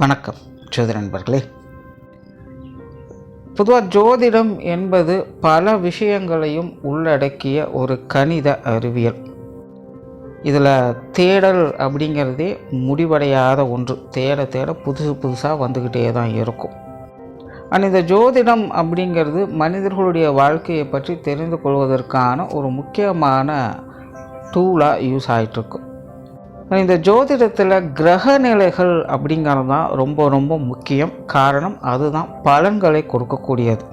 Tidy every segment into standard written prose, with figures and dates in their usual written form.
வணக்கம் ஜோதிட நண்பர்களே. பொதுவாக ஜோதிடம் என்பது பல விஷயங்களையும் உள்ளடக்கிய ஒரு கணித அறிவியல். இதில் தேடல் அப்படிங்கிறதே முடிவடையாத ஒன்று. தேட புதுசாக வந்துக்கிட்டே தான் இருக்கும். ஆனால் இந்த ஜோதிடம் அப்படிங்கிறது மனிதர்களுடைய வாழ்க்கையை பற்றி தெரிந்து கொள்வதற்கான ஒரு முக்கியமான டூலாக யூஸ் ஆகிட்டுருக்கும். இந்த ஜோதிடத்தில் கிரக நிலைகள் அப்படிங்கிறது தான் ரொம்ப முக்கியம். காரணம் அதுதான் பலன்களை கொடுக்கக்கூடியது.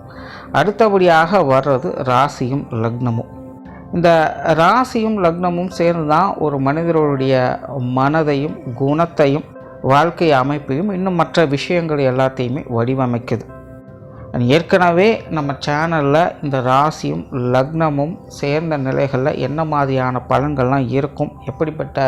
அடுத்தபடியாக வர்றது ராசியும் லக்னமும். இந்த ராசியும் லக்னமும் சேர்ந்து தான் ஒரு மனிதர்களுடைய மனதையும் குணத்தையும் வாழ்க்கை அமைப்பையும் இன்னும் மற்ற விஷயங்கள் எல்லாத்தையுமே வடிவமைக்குது. ஏற்கனவே நம்ம சேனலில் இந்த ராசியும் லக்னமும் சேர்ந்த நிலைகளில் என்ன மாதிரியான பலன்கள்லாம் இருக்கும், எப்படிப்பட்ட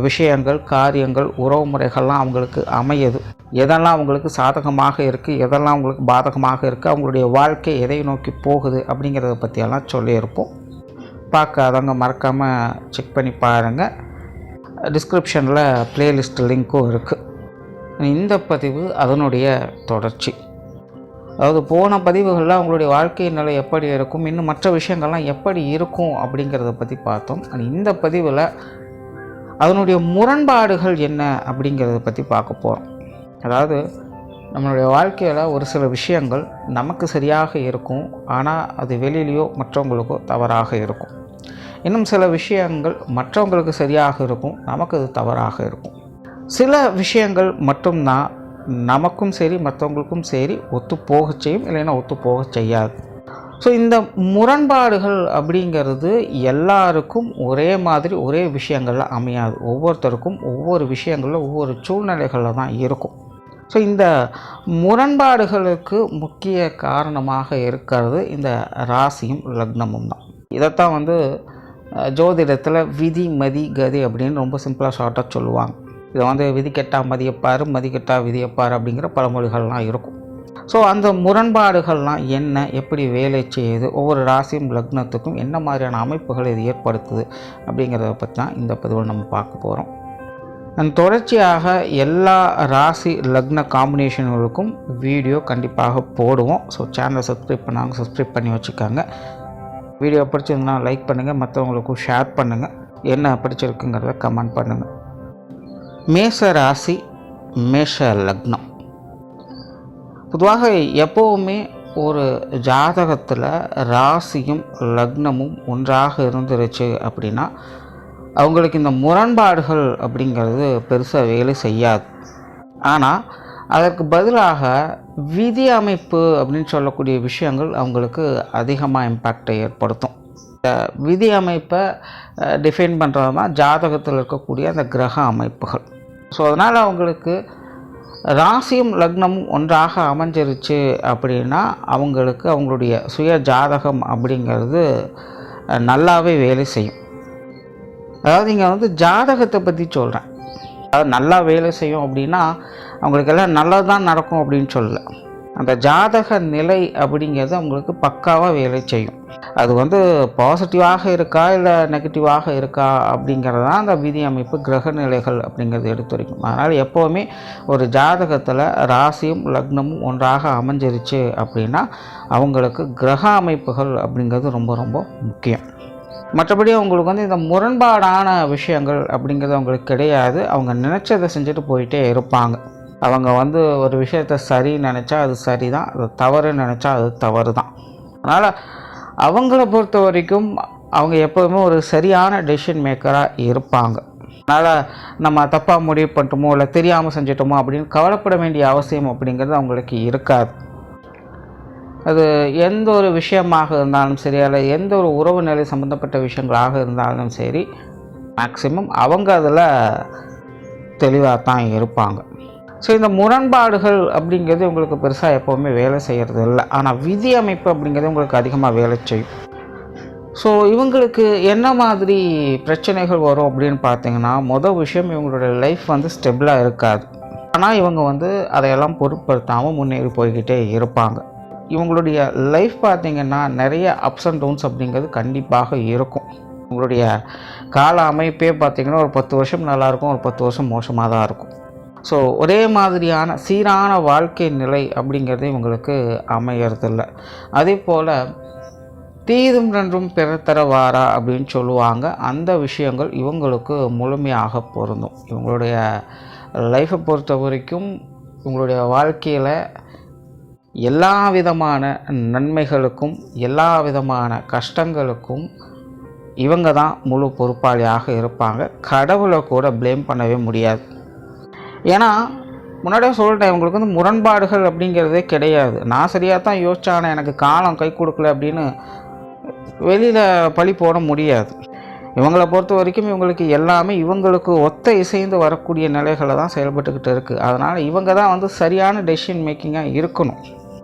விஷயங்கள் காரியங்கள் உறவு முறைகள்லாம் அவங்களுக்கு அமையுது, எதெல்லாம் அவங்களுக்கு சாதகமாக இருக்குது, எதெல்லாம் அவங்களுக்கு பாதகமாக இருக்குது, அவங்களுடைய வாழ்க்கை எதை நோக்கி போகுது அப்படிங்கிறத பற்றியெல்லாம் சொல்லியிருப்போம். பார்க்காதவங்க மறக்காமல் செக் பண்ணி பாருங்கள். டிஸ்கிரிப்ஷனில் ப்ளேலிஸ்ட் லிங்க்கும் இருக்குது. இந்த பதிவு அதனுடைய தொடர்ச்சி. அதாவது போன பதிவுகளில் அவங்களுடைய வாழ்க்கை நிலை எப்படி இருக்கும், இன்னும் மற்ற விஷயங்கள்லாம் எப்படி இருக்கும் அப்படிங்கிறத பற்றி பார்த்தோம். இந்த பதிவில் அதனுடைய முரண்பாடுகள் என்ன அப்படிங்கிறத பற்றி பார்க்க போகிறோம். அதாவது நம்மளுடைய வாழ்க்கையில் ஒரு சில விஷயங்கள் நமக்கு சரியாக இருக்கும், ஆனால் அது வெளியிலையோ மற்றவங்களுக்கோ தவறாக இருக்கும். இன்னும் சில விஷயங்கள் மற்றவங்களுக்கு சரியாக இருக்கும், நமக்கு அது தவறாக இருக்கும். சில விஷயங்கள் மட்டும்தான் நமக்கும் சரி மற்றவங்களுக்கும் சரி ஒத்து போக செய்யும், இல்லைன்னா ஒத்து போக செய்யாது. ஸோ இந்த முரண்பாடுகள் அப்படிங்கிறது எல்லாருக்கும் ஒரே மாதிரி ஒரே விஷயங்களில் அமையாது. ஒவ்வொருத்தருக்கும் ஒவ்வொரு விஷயங்களில் ஒவ்வொரு சூழ்நிலைகளில் தான் இருக்கும். ஸோ இந்த முரண்பாடுகளுக்கு முக்கிய காரணமாக இருக்கிறது இந்த ராசியும் லக்னமும் தான். இதைத்தான் ஜோதிடத்தில் விதி மதி கதி அப்படின்னு ரொம்ப சிம்பிளாக ஷார்ட்டாக சொல்லுவாங்க. இதை விதி கெட்டால் மதியப்பார், மதி கெட்டால் விதியப்பார் அப்படிங்கிற பழமொழிகள்லாம் இருக்கும். ஸோ அந்த முரண்பாடுகள்லாம் என்ன, எப்படி வேலை செய்யுது, ஒவ்வொரு ராசியும் லக்னத்துக்கும் என்ன மாதிரியான அமைப்புகள் இது ஏற்படுத்துது அப்படிங்கிறத பற்றி தான் இந்த பதிவில் நம்ம பார்க்க போகிறோம். தொடர்ச்சியாக எல்லா ராசி லக்ன காம்பினேஷன்களுக்கும் வீடியோ கண்டிப்பாக போடுவோம். ஸோ சேனலை சப்ஸ்கிரைப் பண்ணாங்க, சப்ஸ்கிரைப் பண்ணி வச்சுக்காங்க. வீடியோ பிடிச்சிருந்தா லைக் பண்ணுங்கள், மற்றவங்களுக்கும் ஷேர் பண்ணுங்கள். என்ன பிடிச்சிருக்குங்கிறத கமெண்ட் பண்ணுங்கள். மேஷ ராசி மேஷ லக்னம். பொதுவாக எப்போவுமே ஒரு ஜாதகத்தில் ராசியும் லக்னமும் ஒன்றாக இருந்துருச்சு அப்படின்னா அவங்களுக்கு இந்த முரண்பாடுகள் அப்படிங்கிறது பெருசாக வேலை செய்யாது. ஆனால் அதற்கு பதிலாக விதி அமைப்பு அப்படின்னு சொல்லக்கூடிய விஷயங்கள் அவங்களுக்கு அதிகமாக இம்பேக்டை ஏற்படுத்தும். இந்த விதி அமைப்பை டிஃபைன் பண்ணுறது தான் ஜாதகத்தில் இருக்கக்கூடிய அந்த கிரக அமைப்புகள். ஸோ அதனால் அவங்களுக்கு ராசியும் லக்னமும் ஒன்றாக அமைஞ்சிருச்சு அப்படின்னா அவங்களுக்கு அவங்களுடைய சுய ஜாதகம் அப்படிங்கிறது நல்லாவே வேலை செய்யும். அதாவது இங்கே ஜாதகத்தை பற்றி சொல்கிறேன். அதாவது நல்லா வேலை செய்யும் அப்படின்னா அவங்களுக்கெல்லாம் நல்லது தான் நடக்கும் அப்படின்னு சொல்லலை. அந்த ஜாதக நிலை அப்படிங்கிறது அவங்களுக்கு பக்காவாக வேலை செய்யும். அது பாசிட்டிவாக இருக்கா இல்லை நெகட்டிவாக இருக்கா அப்படிங்கிறது தான் அந்த விதி அமைப்பு கிரக நிலைகள் அப்படிங்கிறது எடுத்துரைக்கும். அதனால் எப்போவுமே ஒரு ஜாதகத்தில் ராசியும் லக்னமும் ஒன்றாக அமைஞ்சிருச்சு அப்படின்னா அவங்களுக்கு கிரக அமைப்புகள் அப்படிங்கிறது ரொம்ப முக்கியம். மற்றபடி அவங்களுக்கு இந்த முரண்பாடான விஷயங்கள் அப்படிங்கிறது அவங்களுக்கு கிடையாது. அவங்க நினச்சதை செஞ்சுட்டு போயிட்டே இருப்பாங்க. அவங்க ஒரு விஷயத்தை சரி நினச்சா அது சரி தான், அது தவறு நினச்சா அது தவறு தான். அதனால் அவங்கள பொறுத்த வரைக்கும் அவங்க எப்போதுமே ஒரு சரியான டெசிஷன் மேக்கராக இருப்பாங்க. அதனால் நம்ம தப்பாக முடிவு பண்ணிட்டோமோ இல்லை தெரியாமல் செஞ்சிட்டோமோ அப்படின்னு கவலைப்பட வேண்டிய அவசியம் அப்படிங்கிறது அவங்களுக்கு இருக்காது. அது எந்த ஒரு விஷயமாக இருந்தாலும் சரி, அல்ல எந்த ஒரு உறவு நிலை சம்மந்தப்பட்ட விஷயங்களாக இருந்தாலும் சரி, மேக்சிமம் அவங்க அதில் தெளிவாக தான் இருப்பாங்க. ஸோ இந்த முரண்பாடுகள் அப்படிங்கிறது உங்களுக்கு பெருசாக எப்போவுமே வேலை செய்கிறது இல்லை. ஆனால் விதி அமைப்பு அப்படிங்கிறது உங்களுக்கு அதிகமாக வேலை செய்யும். ஸோ இவங்களுக்கு என்ன மாதிரி பிரச்சனைகள் வரும் அப்படின்னு பார்த்தீங்கன்னா, மொதல் விஷயம் இவங்களுடைய லைஃப் ஸ்டெபிளாக இருக்காது. ஆனால் இவங்க அதையெல்லாம் பொருட்படுத்தாமல் முன்னேறி போய்கிட்டே இருப்பாங்க. இவங்களுடைய லைஃப் பார்த்திங்கன்னா நிறைய அப்ஸ் அண்ட் டவுன்ஸ் அப்படிங்கிறது கண்டிப்பாக இருக்கும். உங்களுடைய கால அமைப்பே பார்த்திங்கன்னா ஒரு 10 வருஷம் நல்லாயிருக்கும், ஒரு 10 வருஷம் மோசமாக தான் இருக்கும். ஸோ ஒரே மாதிரியான சீரான வாழ்க்கை நிலை அப்படிங்கிறது இவங்களுக்கு அமையறதில்ல. அதே போல் தீதும் நன்றும் பிறத்தர வாரா அப்படின்னு சொல்லுவாங்க. அந்த விஷயங்கள் இவங்களுக்கு முழுமையாக பொருந்தும். இவங்களுடைய லைஃப்பை பொறுத்த வரைக்கும் உங்களுடைய வாழ்க்கையில் எல்லா விதமான நன்மைகளுக்கும் எல்லா விதமான கஷ்டங்களுக்கும் இவங்க தான் முழு பொறுப்பாளியாக இருப்பாங்க. கடவுளை கூட ப்ளேம் பண்ணவே முடியாது. ஏன்னா முன்னாடியே சொல்லிட்டேன், இவங்களுக்கு வந்து முரண்பாடுகள் அப்படிங்கிறதே கிடையாது. நான் சரியாக தான் யோசிச்சானே, எனக்கு காலம் கை கொடுக்கல அப்படின்னு வெளியில் பழி போட முடியாது. இவங்களை பொறுத்த வரைக்கும் இவங்களுக்கு எல்லாமே இவங்களுக்கு ஒத்த இசைந்து வரக்கூடிய நிலைகளை தான் செயல்பட்டுக்கிட்டு இருக்குது. அதனால் இவங்க தான் வந்து சரியான டெசிஷன் மேக்கிங்காக இருக்கணும்.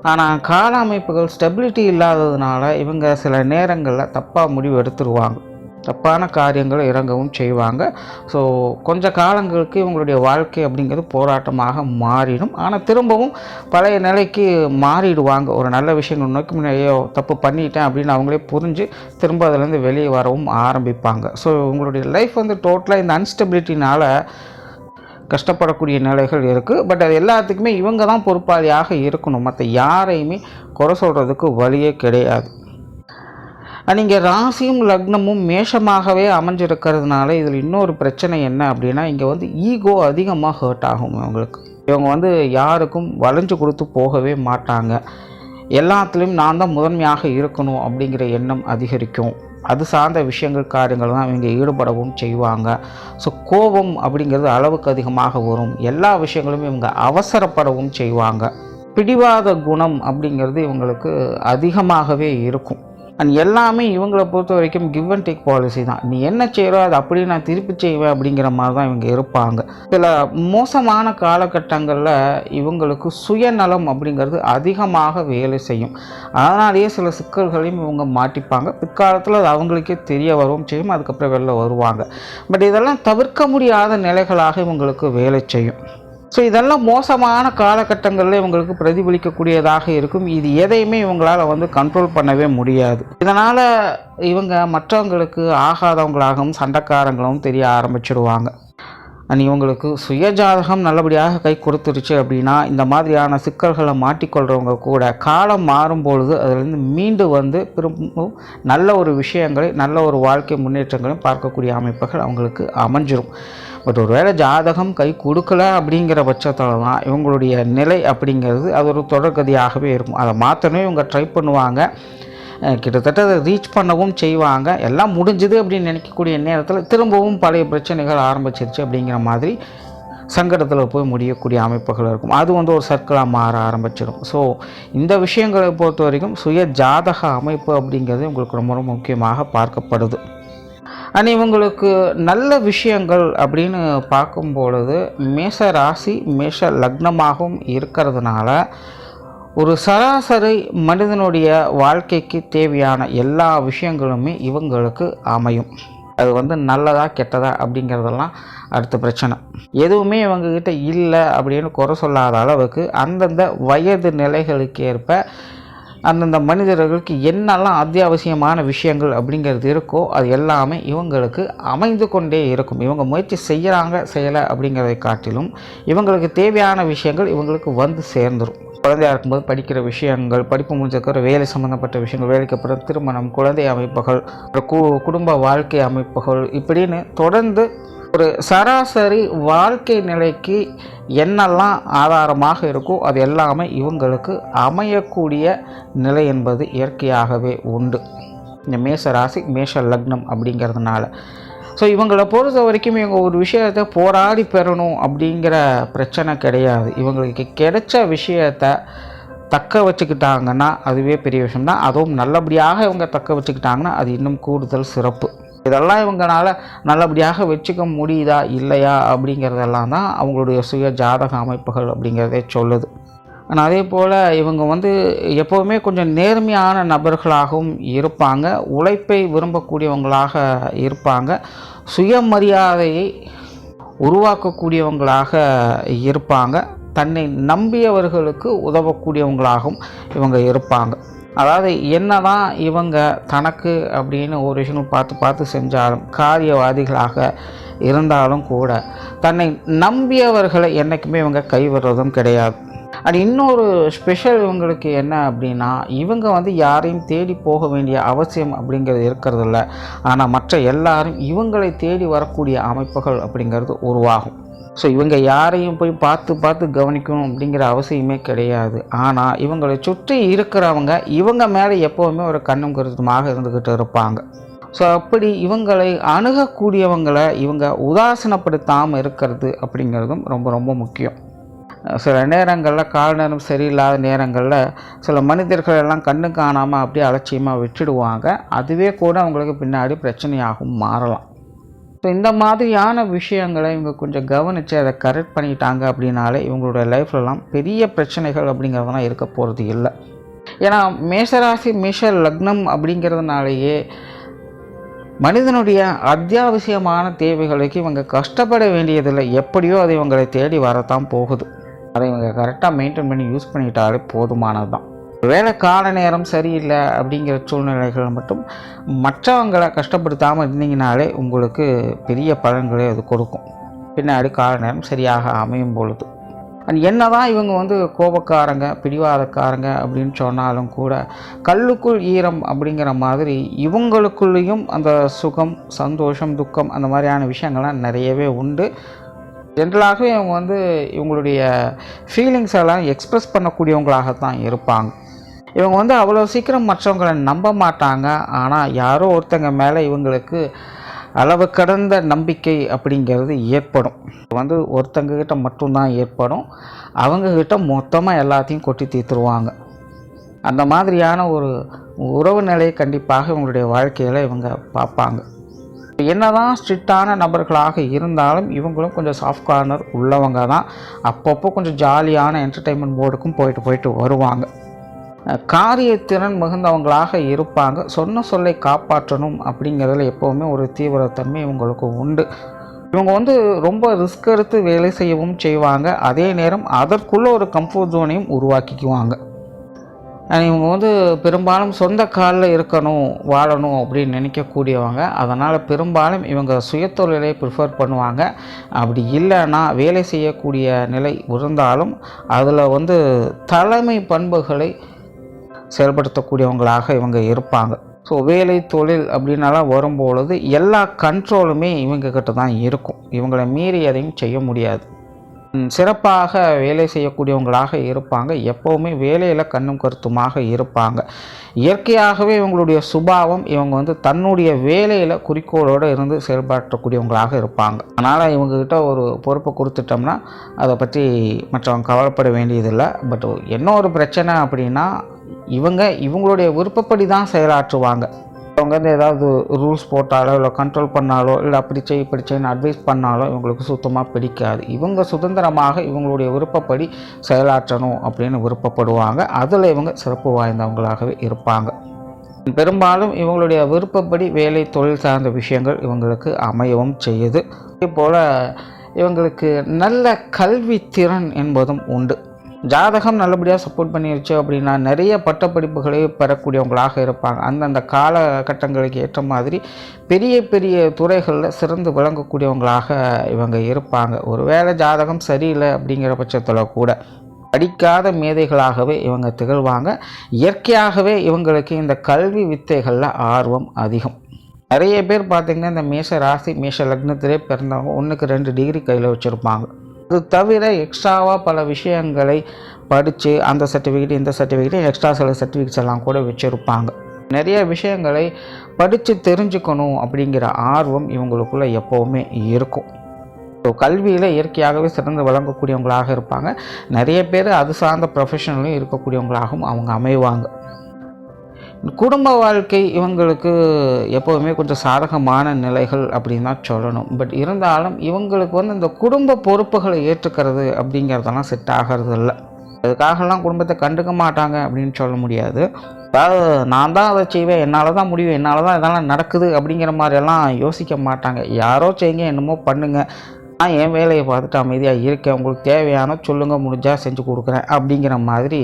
ஆனால் கால அமைப்புகள் ஸ்டெபிலிட்டி இல்லாததுனால இவங்க சில நேரங்களில் தப்பாக முடிவு எடுத்துருவாங்க. தப்பான காரியங்களை இறங்கவும் செய்வாங்க. ஸோ கொஞ்ச காலங்களுக்கு இவங்களுடைய வாழ்க்கை அப்படிங்கிறது போராட்டமாக மாறிடும். ஆனால் திரும்பவும் பழைய நிலைக்கு மாறிடுவாங்க. ஒரு நல்ல விஷயங்கள் நோக்கி முன்னாடியோ தப்பு பண்ணிட்டேன் அப்படின்னு அவங்களே புரிஞ்சு திரும்ப அதிலேருந்து வெளியே வரவும் ஆரம்பிப்பாங்க. ஸோ உங்களுடைய லைஃப் வந்து டோட்டலாக இந்த அன்ஸ்டெபிலிட்டினால் கஷ்டப்படக்கூடிய நிலைகள் இருக்குது. பட் அது எல்லாத்துக்குமே இவங்க தான் பொறுப்பாளியாக இருக்கணும். மற்ற யாரையுமே குறை சொல்கிறதுக்கு வழியே கிடையாது. நீங்கள் ராசியும் லக்னமும் மேஷமாகவே அமைஞ்சிருக்கிறதுனால இதில் இன்னொரு பிரச்சனை என்ன அப்படின்னா, இங்கே வந்து ஈகோ அதிகமாக ஹர்ட் ஆகும் இவங்களுக்கு. இவங்க வந்து யாருக்கும் வளைஞ்சு கொடுத்து போகவே மாட்டாங்க. எல்லாத்துலேயும் நான் தான் முதன்மையாக இருக்கணும் அப்படிங்கிற எண்ணம் அதிகரிக்கும். அது சார்ந்த விஷயங்கள் காரியங்கள் தான் இவங்க ஈடுபடவும் செய்வாங்க. ஸோ கோபம் அப்படிங்கிறது அளவுக்கு அதிகமாக வரும். எல்லா விஷயங்களும் இவங்க அவசரப்படவும் செய்வாங்க. பிடிவாத குணம் அப்படிங்கிறது இவங்களுக்கு அதிகமாகவே இருக்கும். அண்ட் எல்லாமே இவங்களை பொறுத்த வரைக்கும் கிவ் அண்ட் டேக் பாலிசி தான். நீ என்ன செய்கிறோ அது அப்படியே நான் திருப்பி செய்வேன் அப்படிங்கிற மாதிரி தான் இவங்க இருப்பாங்க. சில மோசமான காலகட்டங்களில் இவங்களுக்கு சுயநலம் அப்படிங்கிறது அதிகமாக வேலை செய்யும். அதனாலேயே சில சிக்கல்களையும் இவங்க மாட்டிப்பாங்க. பிற்காலத்தில் அது அவங்களுக்கே தெரிய வரவும் செய்யும். அதுக்கப்புறம் வெளில வருவாங்க. பட் இதெல்லாம் தவிர்க்க முடியாத நிலைகளாக இவங்களுக்கு வேலை செய்யும். ஸோ இதெல்லாம் மோசமான காலகட்டங்களில் இவங்களுக்கு பிரதிபலிக்கக்கூடியதாக இருக்கும். இது எதையுமே இவங்களால் வந்து கண்ட்ரோல் பண்ணவே முடியாது. இதனால் இவங்க மற்றவங்களுக்கு ஆகாதவங்களாகவும் சண்டைக்காரங்களும் தெரிய ஆரம்பிச்சிடுவாங்க. அண்ட் இவங்களுக்கு சுயஜாதகம் நல்லபடியாக கை கொடுத்துருச்சு அப்படின்னா இந்த மாதிரியான சிக்கல்களை மாட்டிக்கொள்கிறவங்க கூட காலம் மாறும்பொழுது அதிலிருந்து மீண்டு வந்து திரும்பவும் நல்ல ஒரு விஷயங்களை நல்ல ஒரு வாழ்க்கை முன்னேற்றங்களையும் பார்க்கக்கூடிய அமைப்புகள் அவங்களுக்கு அமைஞ்சிரும். பட் ஒரு வேளை ஜாதகம் கை கொடுக்கல அப்படிங்கிற பட்சத்தில் தான் இவங்களுடைய நிலை அப்படிங்கிறது அது ஒரு தொடர்கதியாகவே இருக்கும். அதை மாற்றணும் இவங்க ட்ரை பண்ணுவாங்க. கிட்டத்தட்ட அதை ரீச் பண்ணவும் செய்வாங்க. எல்லாம் முடிஞ்சுது அப்படின்னு நினைக்கக்கூடிய நேரத்தில் திரும்பவும் பழைய பிரச்சனைகள் ஆரம்பிச்சிருச்சு அப்படிங்கிற மாதிரி சங்கடத்தில் போய் முடியக்கூடிய அமைப்புகள் இருக்கும். அது வந்து ஒரு சர்க்கிளாக மாற ஆரம்பிச்சிடும். ஸோ இந்த விஷயங்களை பொறுத்த வரைக்கும் சுய ஜாதக அமைப்பு அப்படிங்கிறது உங்களுக்கு ரொம்ப ரொம்ப முக்கியமாக பார்க்கப்படுது. ஆனால் இவங்களுக்கு நல்ல விஷயங்கள் அப்படின்னு பார்க்கும்பொழுது மேஷ ராசி மேஷ லக்னமாகவும் இருக்கிறதுனால ஒரு சராசரி மனிதனுடைய வாழ்க்கைக்கு தேவையான எல்லா விஷயங்களுமே இவங்களுக்கு அமையும். அது வந்து நல்லதா கெட்டதா அப்படிங்கிறதெல்லாம் அடுத்த பிரச்சனை. எதுவுமே இவங்கக்கிட்ட இல்லை அப்படின்னு குறை சொல்லாத அளவுக்கு அந்தந்த வயது நிலைகளுக்கு ஏற்ப அந்தந்த மனிதர்களுக்கு என்னெல்லாம் அத்தியாவசியமான விஷயங்கள் அப்படிங்கிறது இருக்கோ அது எல்லாமே இவங்களுக்கு அமைந்து கொண்டே இருக்கும். இவங்க முயற்சி செய்யலை அப்படிங்கிறதை காட்டிலும் இவங்களுக்கு தேவையான விஷயங்கள் இவங்களுக்கு வந்து சேர்ந்துடும். குழந்தையாக இருக்கும்போது படிக்கிற விஷயங்கள், படிப்பு முடிஞ்சதுக்கு வேலை சம்மந்தப்பட்ட விஷயங்கள், வேலைக்கு அப்புறம் திருமணம், குழந்தை அமைப்புகள், குடும்ப வாழ்க்கை அமைப்புகள், இப்படின்னு தொடர்ந்து ஒரு சராசரி வாழ்க்கை நிலைக்கு என்னெல்லாம் ஆதாரமாக இருக்கோ அது எல்லாமே இவங்களுக்கு அமையக்கூடிய நிலை என்பது இயற்கையாகவே உண்டு. இந்த மேஷ ராசி மேஷ லக்னம் அப்படிங்கிறதுனால ஸோ இவங்களை பொறுத்த வரைக்கும் இவங்க ஒரு விஷயத்தை போராடி பெறணும் அப்படிங்கிற பிரச்சனை கிடையாது. இவங்களுக்கு கிடைச்ச விஷயத்தை தக்க வச்சுக்கிட்டாங்கன்னா அதுவே பெரிய விஷயம்தான். அதுவும் நல்லபடியாக இவங்க தக்க வச்சுக்கிட்டாங்கன்னா அது இன்னும் கூடுதல் சிறப்பு. இதெல்லாம் இவங்களால் நல்லபடியாக வச்சுக்க முடியுதா இல்லையா அப்படிங்கிறதெல்லாம் தான் அவங்களுடைய சுய ஜாதக அமைப்புகள் அப்படிங்கிறதே சொல்லுது. ஆனால் அதே போல் இவங்க வந்து எப்போவுமே கொஞ்சம் நேர்மையான நபர்களாகவும் இருப்பாங்க. உழைப்பை விரும்பக்கூடியவங்களாக இருப்பாங்க. சுயமரியாதையை உருவாக்கக்கூடியவங்களாக இருப்பாங்க. தன்னை நம்பியவர்களுக்கு உதவக்கூடியவங்களாகவும் இவங்க இருப்பாங்க. அதாவது என்னதான் இவங்க தனக்கு அப்படின்னு ஒரு விஷயங்கள் பார்த்து பார்த்து செஞ்சாலும், காரியவாதிகளாக இருந்தாலும் கூட தன்னை நம்பியவர்களை என்றைக்குமே இவங்க கைவிடுறதும் கிடையாது. அது இன்னொரு ஸ்பெஷல் இவங்களுக்கு என்ன அப்படின்னா, இவங்க வந்து யாரையும் தேடி போக வேண்டிய அவசியம் அப்படிங்கிறது இருக்கிறதில்ல. ஆனால் மற்ற எல்லாரும் இவங்களை தேடி வரக்கூடிய அமைப்புகள் அப்படிங்கிறது உருவாகும். ஸோ இவங்க யாரையும் போய் பார்த்து பார்த்து கவனிக்கணும் அப்படிங்கிற அவசியமே கிடையாது. ஆனால் இவங்களை சுற்றி இருக்கிறவங்க இவங்க மேலே எப்போவுமே ஒரு கண்ணும் கருத்துமாக இருந்துக்கிட்டு இருப்பாங்க. ஸோ அப்படி இவங்களை அணுகக்கூடியவங்களை இவங்க உதாசீனப்படுத்தாமல் இருக்கிறது அப்படிங்கிறதும் ரொம்ப ரொம்ப முக்கியம். சில நேரங்களில் கால நேரம் சரியில்லாத நேரங்களில் சில மனிதர்கள் எல்லாம் கண்ணு காணாமல் அப்படியே அலட்சியமாக விட்டுடுவாங்க. அதுவே கூட அவங்களுக்கு பின்னாடி பிரச்சனையாகவும் மாறலாம். ஸோ இந்த மாதிரியான விஷயங்களை இவங்க கொஞ்சம் கவனித்து அதை கரெக்ட் பண்ணிட்டாங்க அப்படின்னாலே இவங்களோட லைஃப்லலாம் பெரிய பிரச்சனைகள் அப்படிங்கிறதெல்லாம் இருக்க போகிறது இல்லை. ஏன்னா மேஷராசி மேஷ லக்னம் அப்படிங்கிறதுனாலேயே மனிதனுடைய அத்தியாவசியமான தேவைகளுக்கு இவங்க கஷ்டப்பட வேண்டியதில்லை. எப்படியோ அது இவங்களை தேடி வரத்தான் போகுது. அதை இவங்க கரெக்டாக மெயின்டைன் பண்ணி யூஸ் பண்ணிட்டாலே போதுமானது தான். வேலை கால நேரம் சரியில்லை அப்படிங்கிற சூழ்நிலைகள் மட்டும் மற்றவங்களை கஷ்டப்படுத்தாமல் இருந்தீங்கனாலே உங்களுக்கு பெரிய பலன்களை அது கொடுக்கும். பின்னாடி கால நேரம் சரியாக அமையும் பொழுது என்ன தான் இவங்க வந்து கோபக்காரங்க பிடிவாதக்காரங்க அப்படின்னு சொன்னாலும் கூட கல்லுக்குள் ஈரம் அப்படிங்கிற மாதிரி இவங்களுக்குள்ளேயும் அந்த சுகம் சந்தோஷம் துக்கம் அந்த மாதிரியான விஷயங்கள்லாம் நிறையவே உண்டு. ஜென்ரலாகவே இவங்க வந்து இவங்களுடைய ஃபீலிங்ஸ் எல்லாம் எக்ஸ்ப்ரெஸ் பண்ணக்கூடியவங்களாகத்தான் இருப்பாங்க. இவங்க வந்து அவ்வளோ சீக்கிரம் மற்றவங்களை நம்ப மாட்டாங்க. ஆனால் யாரோ ஒருத்தங்க மேலே இவங்களுக்கு அளவு கடந்த நம்பிக்கை அப்படிங்கிறது ஏற்படும். வந்து ஒருத்தங்கக்கிட்ட மட்டும்தான் ஏற்படும். அவங்கக்கிட்ட மொத்தமாக எல்லாத்தையும் கொட்டி தீர்த்துருவாங்க. அந்த மாதிரியான ஒரு உறவு நிலையை கண்டிப்பாக இவங்களுடைய வாழ்க்கையில் இவங்க பார்ப்பாங்க. என்னதான் ஸ்ட்ரிக்டான நபர்களாக இருந்தாலும் இவங்களும் கொஞ்சம் சாஃப்ட் கார்னர் உள்ளவங்க தான். அப்பப்போ கொஞ்சம் ஜாலியான என்டர்டெயின்மெண்ட் மோடுக்கும் போயிட்டு வருவாங்க. காரியத்திறன் மிகுந்தவங்களாக இருப்பாங்க. சொன்ன சொல்லை காப்பாற்றணும் அப்படிங்கிறதுல எப்போவுமே ஒரு தீவிரத்தன்மை இவங்களுக்கு உண்டு. இவங்க வந்து ரொம்ப ரிஸ்க் எடுத்து வேலை செய்யவும் செய்வாங்க. அதே நேரம் அதற்குள்ளே ஒரு கம்ஃபர்ட் ஜோனையும் உருவாக்கிக்குவாங்க. இவங்க வந்து பெரும்பாலும் சொந்த காலில் இருக்கணும் வாழணும் அப்படின்னு நினைக்கக்கூடியவங்க. அதனால் பெரும்பாலும் இவங்க சுயதொழிலை ப்ரிஃபர் பண்ணுவாங்க. அப்படி இல்லைன்னா வேலை செய்யக்கூடிய நிலை இருந்தாலும் அதில் வந்து தலைமை பண்புகளை செயல்படுத்தக்கூடியவங்களாக இவங்க இருப்பாங்க. ஸோ வேலை தொழில் அப்படின்னாலாம் வரும்பொழுது எல்லா கண்ட்ரோலுமே இவங்கக்கிட்ட தான் இருக்கும். இவங்களை மீறி எதையும் செய்ய முடியாது. சிறப்பாக வேலை செய்யக்கூடியவங்களாக இருப்பாங்க. எப்போவுமே வேலையில் கண்ணும் கருத்துமாக இருப்பாங்க. இயற்கையாகவே இவங்களுடைய சுபாவம் இவங்க வந்து தன்னுடைய வேலையில் குறிக்கோளோடு இருந்து செயல்பற்றக்கூடியவங்களாக இருப்பாங்க. அதனால் இவங்கக்கிட்ட ஒரு பொறுப்பை கொடுத்துட்டோம்னா அதை பற்றி மற்றவங்க கவலைப்பட வேண்டியதில்லை. பட் என்ன ஒரு பிரச்சனை அப்படின்னா இவங்களுடைய விருப்பப்படி தான் செயலாற்றுவாங்க. அவங்க வந்து ஏதாவது ரூல்ஸ் போட்டாலோ இல்லை கண்ட்ரோல் பண்ணாலோ இல்லை அப்படி செய்யன்னு அட்வைஸ் பண்ணாலோ இவங்களுக்கு சுத்தமாக பிடிக்காது. இவங்க சுதந்திரமாக இவங்களுடைய விருப்பப்படி செயலாற்றணும் அப்படின்னு விருப்பப்படுவாங்க. அதில் இவங்க சிறப்பு வாய்ந்தவங்களாகவே இருப்பாங்க. பெரும்பாலும் இவங்களுடைய விருப்பப்படி வேலை தொழில் சார்ந்த விஷயங்கள் இவங்களுக்கு அமையவும் செய்யுது. அதே போல் இவங்களுக்கு நல்ல கல்வி திறன் என்பதும் உண்டு. ஜாதகம் நல்லபடியாக சப்போர்ட் பண்ணிருச்சு அப்படின்னா நிறைய பட்டப்படிப்புகளை பெறக்கூடியவங்களாக இருப்பாங்க. அந்தந்த காலகட்டங்களுக்கு ஏற்ற மாதிரி பெரிய பெரிய துறைகளில் சிறந்து விளங்கக்கூடியவங்களாக இவங்க இருப்பாங்க. ஒருவேளை ஜாதகம் சரியில்லை அப்படிங்கிற பட்சத்தில் கூட படிக்காத மேதைகளாகவே இவங்க திகழ்வாங்க. இயற்கையாகவே இவங்களுக்கு இந்த கல்வி வித்தைகளில் ஆர்வம் அதிகம். நிறைய பேர் பார்த்திங்கன்னா இந்த மேஷ ராசி மேஷ லக்னத்திலே பிறந்தவங்க 1க்கு 2 டிகிரி கையில் வச்சுருப்பாங்க. அது தவிர எக்ஸ்ட்ராவாக பல விஷயங்களை படித்து அந்த சர்டிஃபிகேட் இந்த சர்டிஃபிகேட் எக்ஸ்ட்ரா சில சர்டிஃபிகேட்ஸ் எல்லாம் கூட வச்சுருப்பாங்க. நிறைய விஷயங்களை படித்து தெரிஞ்சுக்கணும் அப்படிங்கிற ஆர்வம் இவங்களுக்குள்ளே எப்போவுமே இருக்கும். ஸோ கல்வியில் இயற்கையாகவே சிறந்து விளங்கக்கூடியவங்களாக இருப்பாங்க. நிறைய பேர் அது சார்ந்த ப்ரொஃபஷனலும் இருக்கக்கூடியவங்களாகவும் அவங்க அமைவாங்க. குடும்ப வாழ்க்கை இவங்களுக்கு எப்போதுமே கொஞ்சம் சாதகமான நிலைகள் அப்படின்னு தான் சொல்லணும். பட் இருந்தாலும் இவங்களுக்கு வந்து இந்த குடும்ப பொறுப்புகளை ஏற்றுக்கிறது அப்படிங்கிறதெல்லாம் செட் ஆகிறது இல்லை. அதுக்காகலாம் குடும்பத்தை கண்டுக்க மாட்டாங்க அப்படின்னு சொல்ல முடியாது. அதாவது நான் தான் அதை செய்வேன், என்னால் தான் முடியும், என்னால் தான் இதெல்லாம் நடக்குது அப்படிங்கிற மாதிரியெல்லாம் யோசிக்க மாட்டாங்க. யாரோ செய்யுங்க, என்னமோ பண்ணுங்கள், நான் என் வேலையை பார்த்துட்டு அமைதியாக இருக்கேன், உங்களுக்கு தேவையான சொல்லுங்கள், முடிஞ்சால் செஞ்சு கொடுக்குறேன் அப்படிங்கிற மாதிரி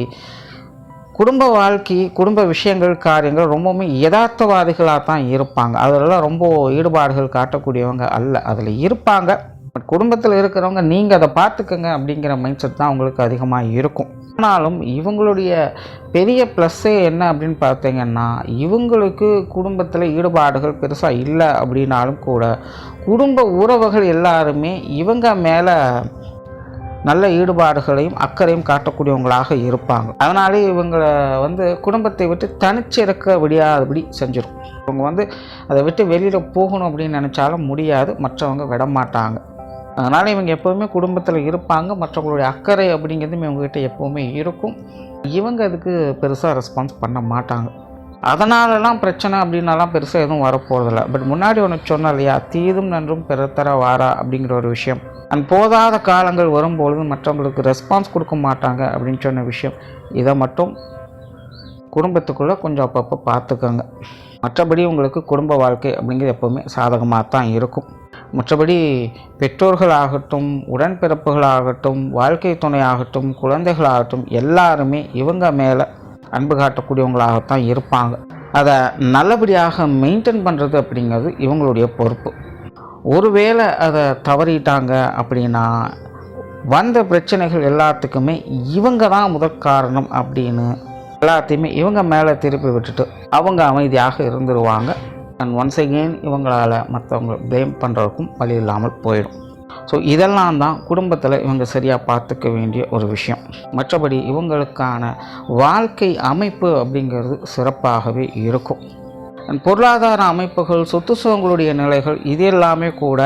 குடும்ப வாழ்க்கை, குடும்ப விஷயங்கள், காரியங்கள் ரொம்பவுமே யதார்த்தவாதிகளாக தான் இருப்பாங்க. அதெல்லாம் ரொம்ப ஈடுபாடுகள் காட்டக்கூடியவங்க அல்ல. அதில் இருப்பாங்க. பட் குடும்பத்தில் இருக்கிறவங்க நீங்கள் அதை பார்த்துக்கங்க அப்படிங்கிற மைண்ட் செட் தான் அவங்களுக்கு அதிகமாக இருக்கும். ஆனாலும் இவங்களுடைய பெரிய ப்ளஸ்ஸே என்ன அப்படின்னு பார்த்தீங்கன்னா, இவங்களுக்கு குடும்பத்தில் ஈடுபாடுகள் பெருசாக இல்லை அப்படின்னாலும் கூட குடும்ப உறவுகள் எல்லாருமே இவங்க மேலே நல்ல ஈடுபாடுகளையும் அக்கறையும் காட்டக்கூடியவங்களாக இருப்பாங்க. அதனாலே இவங்களை குடும்பத்தை விட்டு தனிச்சிருக்க விடாதபடி செஞ்சிடும். இவங்க அதை விட்டு வெளியில் போகணும் அப்படின்னு நினச்சாலும் முடியாது, மற்றவங்க விட மாட்டாங்க. அதனால் இவங்க எப்போவுமே குடும்பத்தில் இருப்பாங்க. மற்றவங்களுடைய அக்கறை அப்படிங்கிறதும் இவங்ககிட்ட எப்போவுமே இருக்கும். இவங்க அதுக்கு பெருசாக ரெஸ்பான்ஸ் பண்ண மாட்டாங்க. அதனாலலாம் பிரச்சனை அப்படின்னாலாம் பெருசாக எதுவும் வரப்போகிறதில்ல. பட் முன்னாடி ஒன்று சொன்னோம் இல்லையா, தீதும் நன்றும் பிறத்தர வாரா அப்படிங்கிற ஒரு விஷயம். போதாத காலங்கள் வரும்பொழுது மற்றவங்களுக்கு ரெஸ்பான்ஸ் கொடுக்க மாட்டாங்க அப்படின்னு சொன்ன விஷயம், இதை மட்டும் குடும்பத்துக்குள்ளே கொஞ்சம் அப்பப்போ பார்த்துக்கோங்க. மற்றபடி உங்களுக்கு குடும்ப வாழ்க்கை அப்படிங்கிறது எப்போவுமே சாதகமாக தான் இருக்கும். மற்றபடி பெற்றோர்களாகட்டும், உடன்பிறப்புகளாகட்டும், வாழ்க்கை துணையாகட்டும், குழந்தைகளாகட்டும் எல்லாருமே இவங்க மேலே அன்பு காட்டக்கூடியவங்களாகத்தான் இருப்பாங்க. அதை நல்லபடியாக மெயின்டைன் பண்ணுறது அப்படிங்கிறது இவங்களுடைய பொறுப்பு. ஒருவேளை அதை தவறிட்டாங்க அப்படின்னா வந்த பிரச்சனைகள் எல்லாத்துக்குமே இவங்க தான் முதற் காரணம் அப்படின்னு எல்லாத்தையுமே இவங்க மேலே திருப்பி விட்டுட்டு அவங்க அமைதியாக இருந்துருவாங்க. அண்ட் ஒன்ஸ் அகெயின் இவங்களால் மற்றவங்க ப்ளேம் பண்ணுறதுக்கும் வழி இல்லாமல் போயிடும். ஸோ இதெல்லாம் தான் குடும்பத்தில் இவங்க சரியாக பார்த்துக்க வேண்டிய ஒரு விஷயம். மற்றபடி இவங்களுக்கான வாழ்க்கை அமைப்பு அப்படிங்கிறது சிறப்பாகவே இருக்கும். பொருளாதார அமைப்புகள், சொத்து சுகங்களுடைய நிலைகள், இது எல்லாமே கூட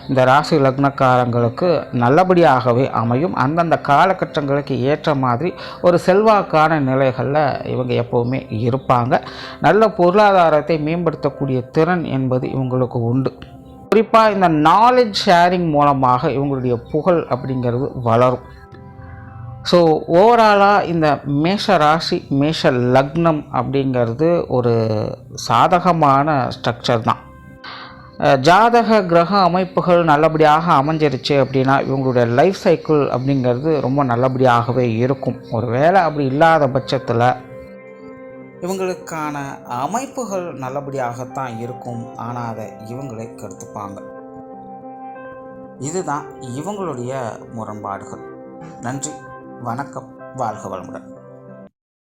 இந்த ராசி லக்னக்காரங்களுக்கு நல்லபடியாகவே அமையும். அந்தந்த காலகட்டங்களுக்கு ஏற்ற மாதிரி ஒரு செல்வாக்கான நிலைகளில் இவங்க எப்போவுமே இருப்பாங்க. நல்ல பொருளாதாரத்தை மேம்படுத்தக்கூடிய திறன் என்பது இவங்களுக்கு உண்டு. குறிப்பாக இந்த நாலேஜ் ஷேரிங் மூலமாக இவங்களுடைய புகழ் அப்படிங்கிறது வளரும். ஸோ ஓவராலாக இந்த மேஷ ராசி, மேஷ லக்னம் அப்படிங்கிறது ஒரு சாதகமான ஸ்ட்ரக்சர் தான். ஜாதக கிரக அமைப்புகள் நல்லபடியாக அமைஞ்சிருச்சு அப்படின்னா இவங்களுடைய லைஃப் சைக்கிள் அப்படிங்கிறது ரொம்ப நல்லபடியாகவே இருக்கும். ஒரு வேளை அப்படி இல்லாத பட்சத்தில் இவங்களுக்கான அமைப்புகள் நல்லபடியாகத்தான் இருக்கும், ஆனால் அதை இவங்களே கருத்துப்பாங்க. இதுதான் இவங்களுடைய முரண்பாடுகள். நன்றி, வணக்கம், வாழ்க வளமுடன்.